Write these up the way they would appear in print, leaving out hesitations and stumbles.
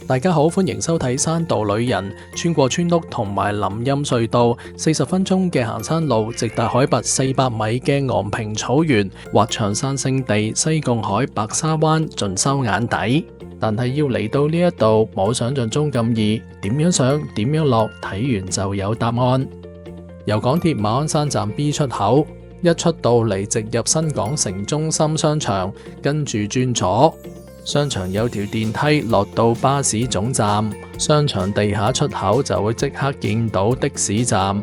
大家好，歡迎收睇山道旅人，穿過村屋同埋林蔭隧道，40分鐘嘅行山路，直達海拔400米嘅昂坪草原，滑翔傘勝地西貢海白沙灣盡收眼底。但係要嚟到呢一度，冇想象中咁易，點樣上點樣落，睇完就有答案。由港鐵馬鞍山站 B 出口，一出到嚟直入新港城中心商場，跟住轉左。商場有條電梯落到巴士總站，商場地下出口就會即刻見到的士站。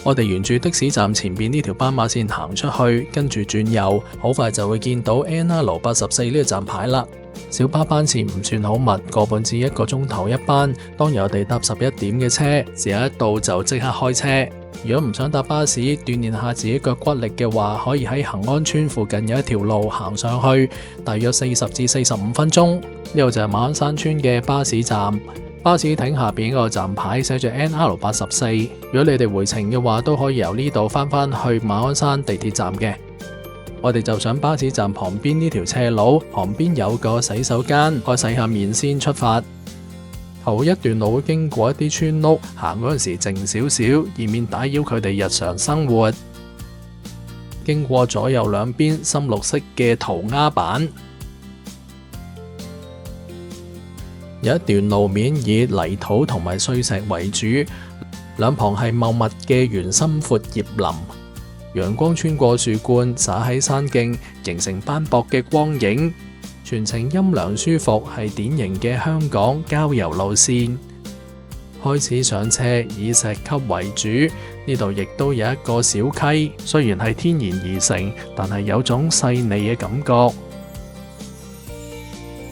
我哋沿住的士站前邊呢條斑馬線行出去，跟住轉右，好快就會見到 NR84呢個站牌啦。小巴班次唔算好密，個半至1個鐘頭一班。當日我哋搭11點嘅車，時日一到就即刻開車。如果唔想搭巴士，鍛煉下自己腳骨力嘅話，可以喺恒安村附近有一條路行上去，大約40至45分鐘。呢度就係馬鞍山村嘅巴士站，巴士亭下邊個站牌寫住 NR84。如果你哋回程嘅話，都可以由呢度返去馬鞍山地鐵站嘅。我哋就上巴士站旁邊呢條斜路，旁邊有個洗手間，我洗下面先出發。頭一段路會經過一啲村屋，行嗰陣時靜少少，以免打擾佢哋日常生活。經過左右兩邊深綠色嘅塗鴉板，有一段路面以泥土同埋碎石為主，兩旁係茂密嘅原生闊葉林。陽光穿過樹冠，灑喺山徑，形成斑駁嘅光影。全程陰涼舒服，係典型嘅香港郊遊路線。開始上車以石級為主，呢度亦都有一個小溪，雖然係天然而成，但係有種細膩嘅感覺。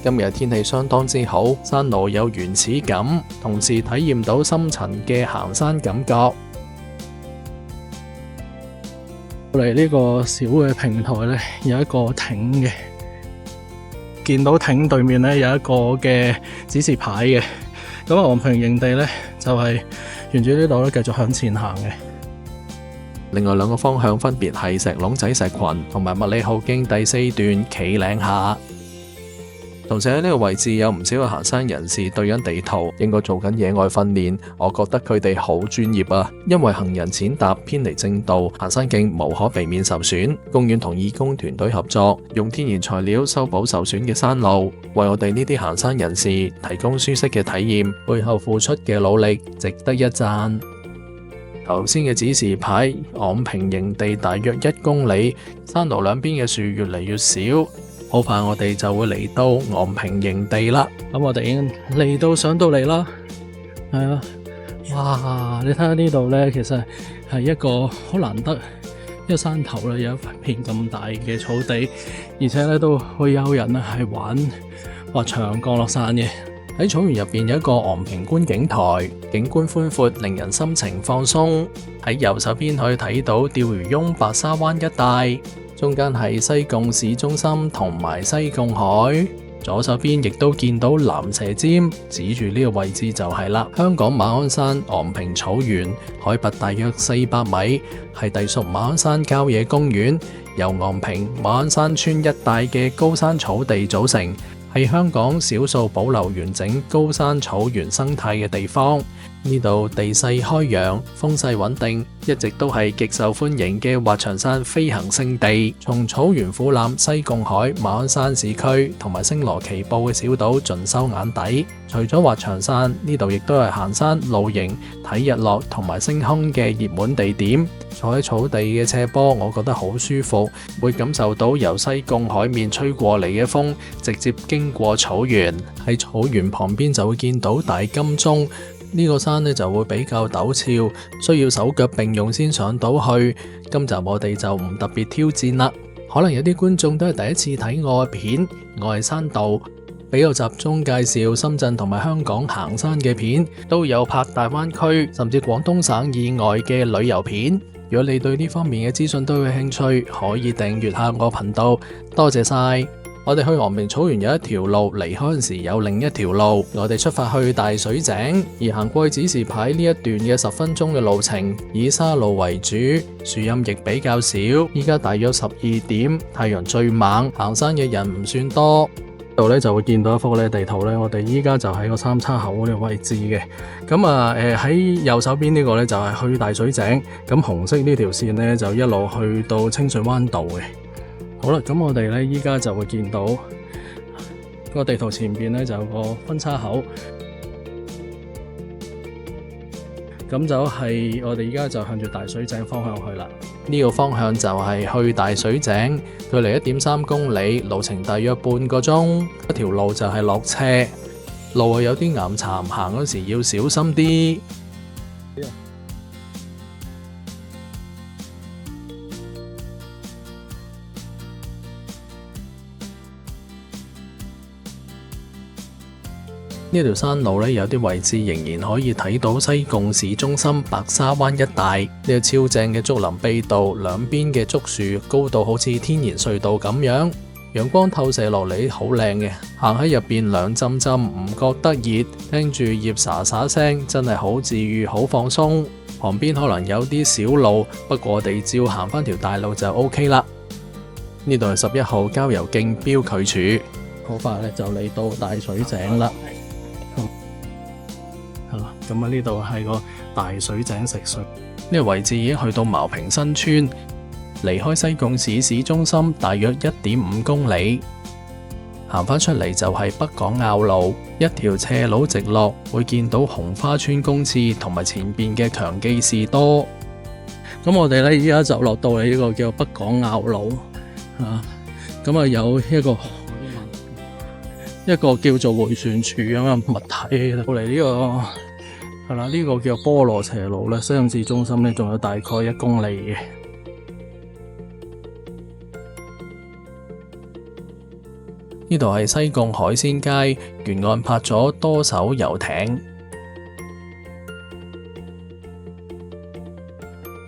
今日天氣相當之好，山路有原始感，同時體驗到深層嘅行山感覺。嚟呢個小嘅平台呢，有一個亭嘅。見到亭對面咧有一個嘅指示牌嘅，咁昂坪營地咧就係沿住呢度咧繼續向前行嘅。另外兩個方向分別係石龍仔石群同埋麥理浩徑第4段企嶺下。同時喺呢個位置有唔少嘅行山人士對緊地圖，應該做緊野外訓練。我覺得佢哋好專業啊，因為行人淺踏偏離正道，行山徑無可避免受損。公園同義工團隊合作，用天然材料修補受損嘅山路，為我哋呢啲行山人士提供舒適嘅體驗，背後付出嘅努力值得一讚。頭先嘅指示牌，昂坪營地大約1公里，山路兩邊嘅樹越嚟越少。好快我哋就會嚟到昂坪營地啦。咁我哋已經嚟到上到嚟啦，係啊，哇！你睇下呢度呢，其實係一個好難得，一個山頭咧有一片咁大嘅草地，而且咧都會有人咧係玩滑翔降落傘嘅。喺草原入邊有一個昂坪觀景台，景觀寬闊，令人心情放鬆。喺右手邊可以睇到釣魚翁白沙灣一帶。中間係西貢市中心同埋西貢海，左手邊亦都見到蚺蛇尖，指住呢個位置就係啦。香港馬鞍山昂坪草原，海拔大約400米，係隸屬馬鞍山郊野公園，由昂坪馬鞍山村一帶嘅高山草地組成，係香港少數保留完整高山草原生態嘅地方。呢度地勢開揚，風勢穩定，一直都係極受歡迎嘅滑翔傘飛行勝地。從草原俯瞰西貢海、馬鞍山市區同埋星羅棋布嘅小島盡收眼底。除咗滑翔傘，呢度亦都係行山、露營、睇日落同埋星空嘅熱門地點。坐喺草地嘅斜坡，我覺得好舒服，會感受到由西貢海面吹過嚟嘅風，直接經過草原。喺草原旁邊就會見到大金鐘。呢個山呢就會比較陡峭，需要手腳並用先上到去。今集我哋就唔特別挑戰啦。可能有啲觀眾都係第一次睇我嘅片，我係山道，比較集中介紹深圳同埋香港行山嘅片，都有拍大灣區甚至廣東省以外嘅旅遊片。如果你對呢方面嘅資訊都有興趣，可以訂閱下我頻道。多謝晒。我哋去昂坪草原有一條路，離開嗰陣時有另一條路。我哋出發去大水井，而行過去指示牌呢一段嘅10分鐘嘅路程，以沙路為主，樹蔭亦比較少。依家大約12點，太陽最猛，行山嘅人唔算多。度咧就會見到一幅咧地圖咧，我哋依家就喺個三叉口嘅位置嘅。咁啊喺右手邊呢個咧就係去大水井，咁紅色呢條線咧就一路去到清水灣道嘅。好啦，咁我哋咧依家就會見到個地圖前邊咧就有個分叉口，咁就係我哋依家就向住大水井方向去啦。呢個方向就係去大水井，距離1.3公里，路程大約半個鐘。一條路就係落斜，路有啲岩巉，行嗰時要小心啲。呢條山路咧有啲位置仍然可以睇到西貢市中心白沙灣一帶呢個超正嘅竹林秘道，兩邊嘅竹樹高度好似天然隧道咁樣，陽光透射落嚟好靚嘅，行喺入邊涼浸浸唔覺得熱，聽住葉沙沙聲真係好治愈好放鬆。旁邊可能有啲小路，不過我哋照行翻條大路就 OK 啦。呢度係11號郊遊徑標距處，好快咧就嚟到大水井啦。咁啊，呢度係個大水井食水，呢個位置已經去到茅坪新村，離開西貢市市中心大約1.5公里，行返出嚟就係北港坳路，一條斜路直落，會見到紅花村公廁同埋前邊嘅強記士多。咁我哋咧依家就落到嚟呢個叫北港坳路咁啊有一個叫做迴旋處咁嘅物體到嚟呢個。係啦，呢個叫菠蘿斜路咧，西貢市中心咧仲有大概1公里嘅。呢度係西貢海鮮街，沿岸泊咗多艘遊艇。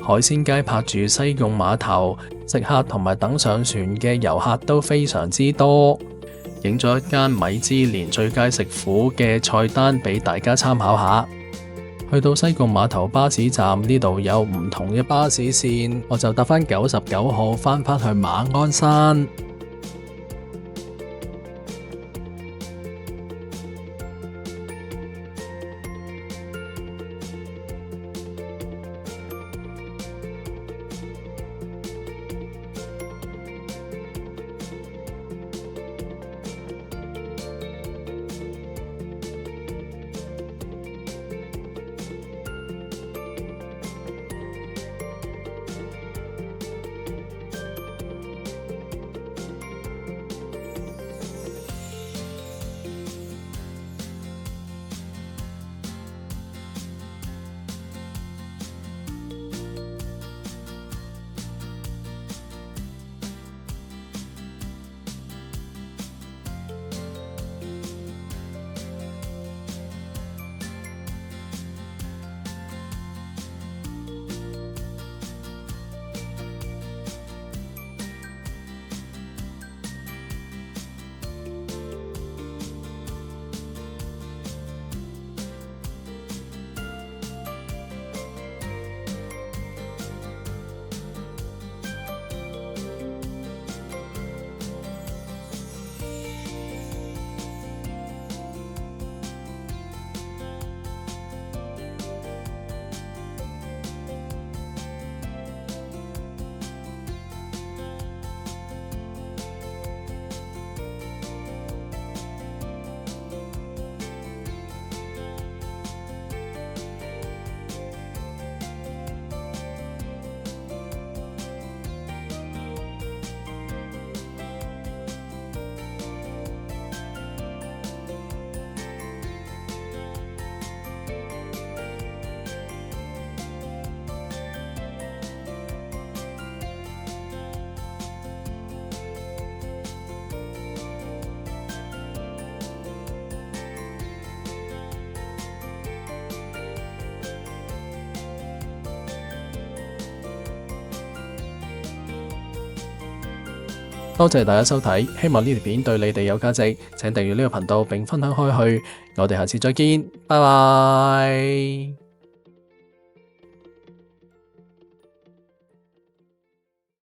海鮮街泊住西貢碼頭，食客同埋等上船嘅遊客都非常之多。影咗一間米芝蓮最佳食府嘅菜單俾大家參考下。去到西貢碼頭巴士站，呢度有唔同嘅巴士線，我就搭返99號返去馬鞍山。多謝大家收睇，希望呢條片對你哋有價值，請訂閱呢個頻道並分享開去。我哋下次再見，拜拜。